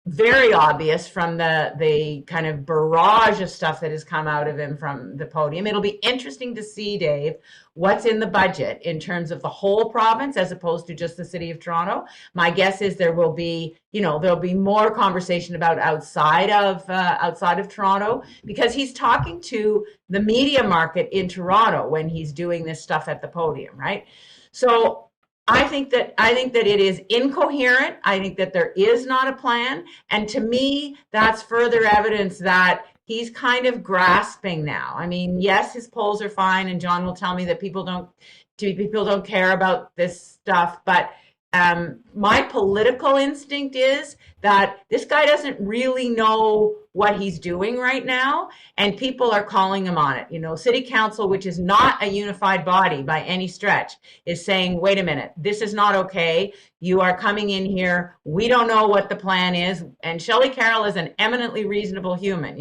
[SPEAKER 2] very obvious from the kind of barrage of stuff that has come out of him from the podium. It'll be interesting to see, Dave, what's in the budget in terms of the whole province as opposed to just the city of Toronto. My guess is there will be, there'll be more conversation about outside of Toronto, because he's talking to the media market in Toronto when he's doing this stuff at the podium, right? So I think that it is incoherent. I think that there is not a plan. And to me, that's further evidence that he's kind of grasping now. I mean, yes, his polls are fine, and John will tell me that people don't care about this stuff, but my political instinct is that this guy doesn't really know what he's doing right now, and people are calling him on it. City council, which is not a unified body by any stretch, is saying, wait a minute, this is not okay. You are coming in here. We don't know what the plan is. And Shelley Carroll is an eminently reasonable human,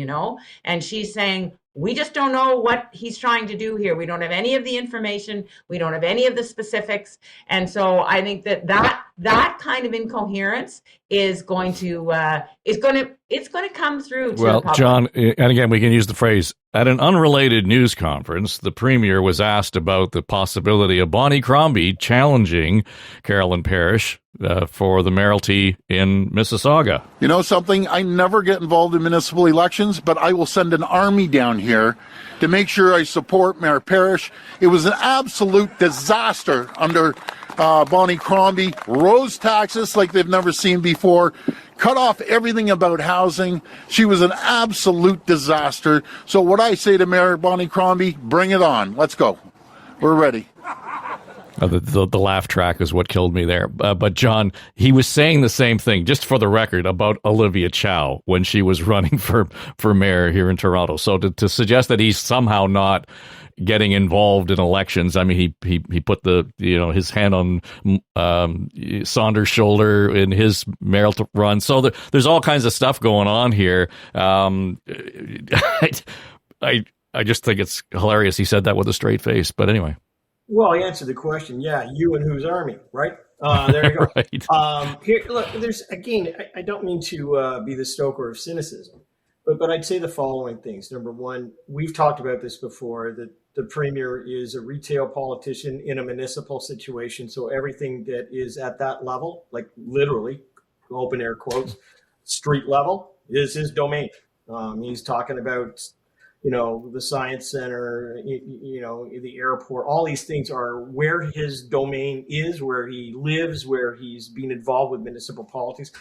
[SPEAKER 2] and she's saying, we just don't know what he's trying to do here. We don't have any of the information. We don't have any of the specifics. And so I think that kind of incoherence is going to come through to
[SPEAKER 4] well,
[SPEAKER 2] the public.
[SPEAKER 4] John, and again, we can use the phrase, at an unrelated news conference, the Premier was asked about the possibility of Bonnie Crombie challenging Carolyn Parrish for the mayoralty in Mississauga.
[SPEAKER 9] You know something? I never get involved in municipal elections, but I will send an army down here to make sure I support Mayor Parrish. It was an absolute disaster under Bonnie Crombie. Rose taxes like they've never seen before. Cut off everything about housing. She was an absolute disaster. So what I say to Mayor Bonnie Crombie, bring it on. Let's go. We're ready.
[SPEAKER 4] The laugh track is what killed me there. But John, he was saying the same thing, just for the record, about Olivia Chow when she was running for mayor here in Toronto. So to suggest that he's somehow not getting involved in elections, I mean, he put his hand on Saunders' shoulder in his mayoral run. So there's all kinds of stuff going on here. I just think it's hilarious he said that with a straight face. But anyway.
[SPEAKER 7] Well, I answered the question. Yeah, you and whose army, right? There you go.
[SPEAKER 4] Right.
[SPEAKER 7] Here, look. There's again. I don't mean to be the stoker of cynicism, but I'd say the following things. Number one, we've talked about this before. That the Premier is a retail politician in a municipal situation. So everything that is at that level, like literally, open air quotes, street level, is his domain. He's talking about, the science center, the airport, all these things are where his domain is, where he lives, where he's been involved with municipal politics.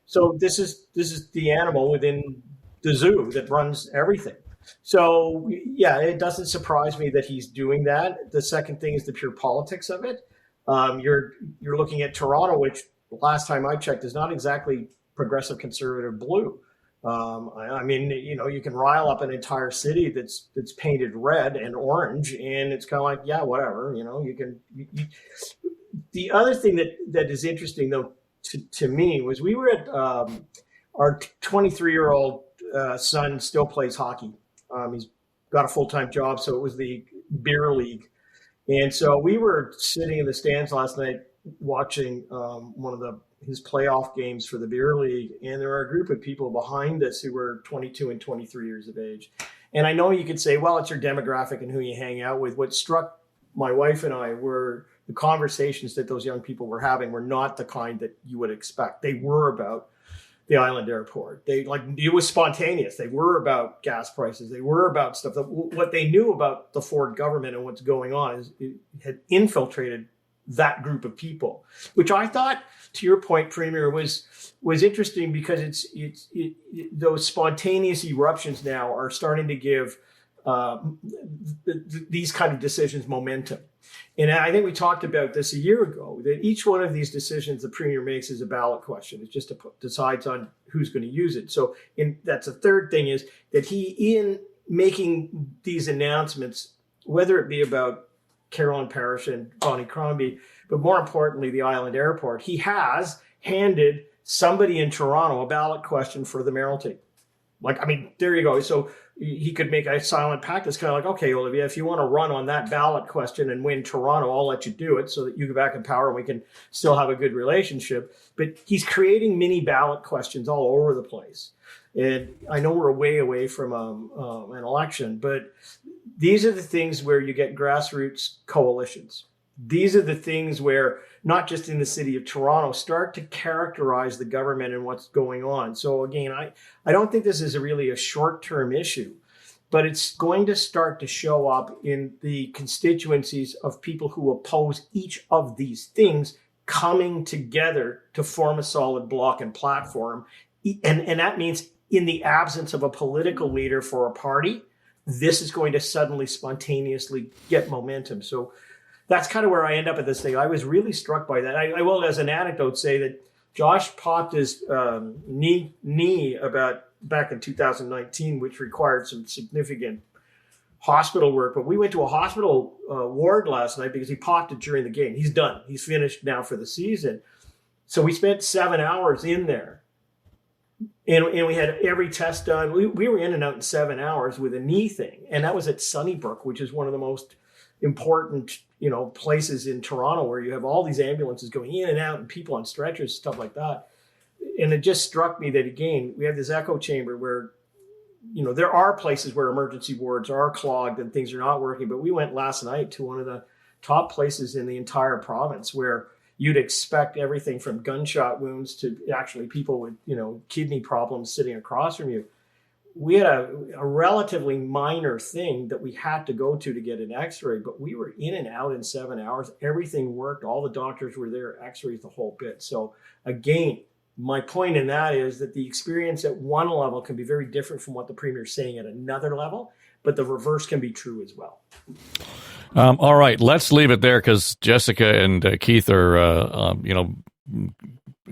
[SPEAKER 7] So this is the animal within the zoo that runs everything. So yeah, it doesn't surprise me that he's doing that. The second thing is the pure politics of it. You're looking at Toronto, which last time I checked is not exactly progressive conservative blue. I mean, you can rile up an entire city that's painted red and orange, and it's kind of like, yeah, whatever. You can. The other thing that is interesting, though, to me was we were at our 23-year-old son still plays hockey. He's got a full-time job, so it was the beer league, and so we were sitting in the stands last night watching one of his playoff games for the beer league, and there were a group of people behind us who were 22 and 23 years of age. And I know you could say, well, it's your demographic and who you hang out with. What struck my wife and I were the conversations that those young people were having were not the kind that you would expect. They were about the island airport. It was spontaneous. They were about gas prices. They were about stuff that what they knew about the Ford government and what's going on is it had infiltrated that group of people, which I thought, to your point, Premier, was interesting because it's those spontaneous eruptions now are starting to give these kind of decisions momentum. And I think we talked about this a year ago, that each one of these decisions the Premier makes is a ballot question. It's just decides on who's going to use it. So that's a third thing, is that he, in making these announcements, whether it be about Carolyn Parrish and Bonnie Crombie, but more importantly, the island airport, he has handed somebody in Toronto a ballot question for the mayoralty. Like, I mean, there you go. So he could make a silent pact that's kind of like, okay, Olivia, if you want to run on that ballot question and win Toronto, I'll let you do it so that you get back in power and we can still have a good relationship. But he's creating mini ballot questions all over the place. And I know we're way away from an election, but these are the things where you get grassroots coalitions. These are the things where, not just in the city of Toronto, start to characterize the government and what's going on. So again, I don't think this is really a short-term issue, but it's going to start to show up in the constituencies of people who oppose each of these things coming together to form a solid block and platform. And that means in the absence of a political leader for a party, this is going to suddenly spontaneously get momentum. So that's kind of where I end up at this thing. I was really struck by that. I will, as an anecdote, say that Josh popped his knee about back in 2019, which required some significant hospital work. But we went to a hospital ward last night because he popped it during the game. He's done. He's finished now for the season. So we spent 7 hours in there. And we had every test done. We were in and out in 7 hours with a knee thing. And that was at Sunnybrook, which is one of the most important, places in Toronto where you have all these ambulances going in and out and people on stretchers, stuff like that. And it just struck me that, again, we have this echo chamber where, there are places where emergency wards are clogged and things are not working. But we went last night to one of the top places in the entire province where you'd expect everything from gunshot wounds to actually people with, kidney problems sitting across from you. We had a relatively minor thing that we had to go to get an x-ray, but we were in and out in 7 hours. Everything worked. All the doctors were there, x-rays, the whole bit. So again, my point in that is that the experience at one level can be very different from what the Premier's saying at another level, but the reverse can be true as well.
[SPEAKER 4] All right, let's leave it there because Jessica and Keith are,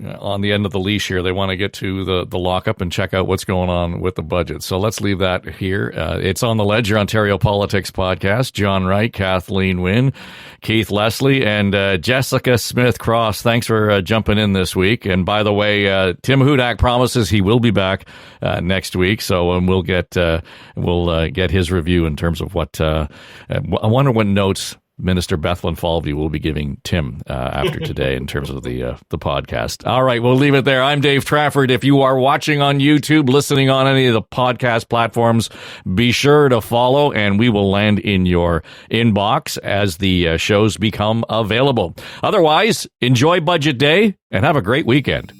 [SPEAKER 4] on the end of the leash here. They want to get to the lockup and check out what's going on with the budget. So let's leave that here. It's On the Ledge, your Ontario Politics podcast. John Wright, Kathleen Wynne, Keith Leslie, and Jessica Smith-Cross. Thanks for jumping in this week. And by the way, Tim Hudak promises he will be back next week. So we'll get his review in terms of what I wonder what notes Minister Bethlen Falvey will be giving Tim after today in terms of the podcast. All right, we'll leave it there. I'm Dave Trafford. If you are watching on YouTube, listening on any of the podcast platforms, be sure to follow, and we will land in your inbox as the shows become available. Otherwise, enjoy Budget Day and have a great weekend.